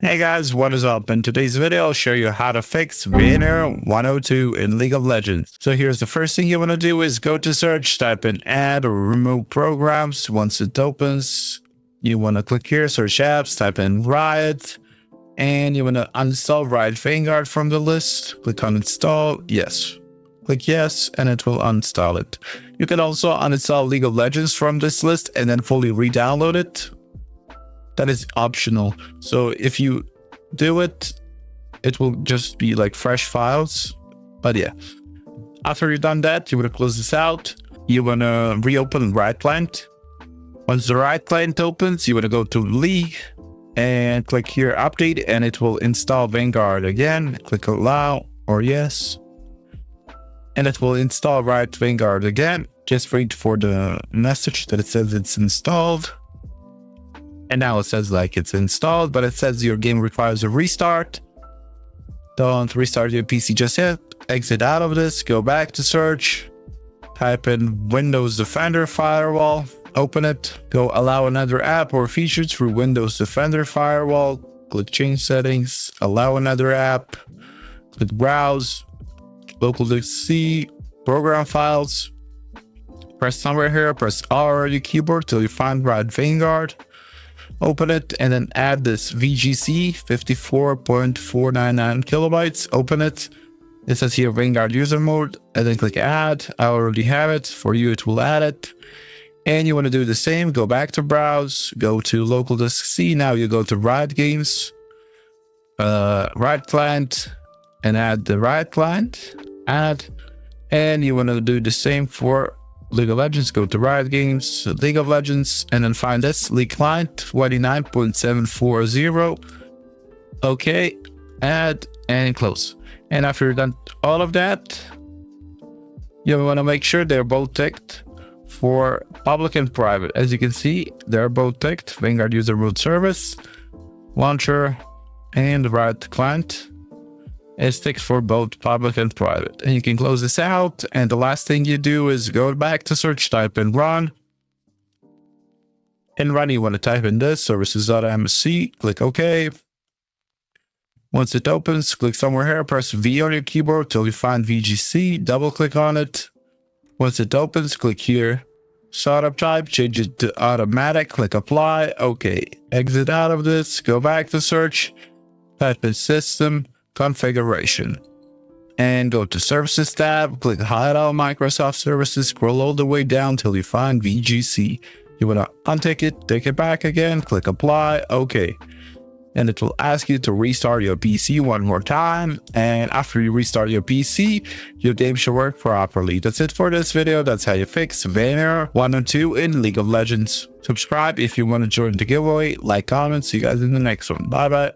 Hey guys, what is up? In today's video, I'll show you how to fix Vanguard 102 in League of Legends. So here's the first thing you want to do is go to search, type in add or remove programs. Once it opens, you want to click here, search apps, type in Riot, and you want to uninstall Riot Vanguard from the list. Click on install, yes. Click yes, and it will uninstall it. You can also uninstall League of Legends from this list and then fully re-download it. That is optional. So if you do it, it will just be like fresh files. But yeah, after you've done that, you want to close this out. You want to reopen Riot Client. Once the Riot Client opens, you want to go to League and click here update, and it will install Vanguard again. Click allow or yes, and it will install Riot Vanguard again. Just wait for the message that it says it's installed. And now it says like it's installed, but it says your game requires a restart. Don't restart your PC just yet. Exit out of this, go back to search, type in Windows Defender Firewall, open it, go allow another app or feature through Windows Defender Firewall, click change settings, allow another app, click browse, local disk C, program files, press somewhere here, press R on your keyboard till you find Riot Vanguard. Open it and then add this VGC 54.499 kilobytes. Open it. It says here Vanguard user mode, and then click add. I already have it. For you, it will add it. And you want to do the same. Go back to browse, go to local disk C. Now you go to Riot Games, Riot Client, and add the Riot Client. Add. And you want to do the same for League of Legends. Go to Riot Games, League of Legends, and then find this League Client 29.740. Okay, add and close. And after you've done all of that, you want to make sure they're both ticked for public and private. As you can see, they're both ticked. Vanguard user root service, launcher, and Riot Client is ticked for both public and private. And you can close this out. And the last thing you do is go back to search, type in run. In run, you want to type in this services.msc, click OK. Once it opens, click somewhere here, press V on your keyboard till you find VGC, double click on it. Once it opens, click here, startup type, change it to automatic, click apply. Okay, exit out of this, go back to search, type in system configuration, and go to services tab, click hide all Microsoft services, scroll all the way down till you find VGC. You want to untick it, take it back again, click apply. Okay, and it will ask you to restart your PC one more time, and after you restart your PC, your game should work properly. That's it for this video. That's how you fix Vanguard 102 in League of Legends. Subscribe if you want to join the giveaway, like, comment. See you guys in the next one. Bye bye.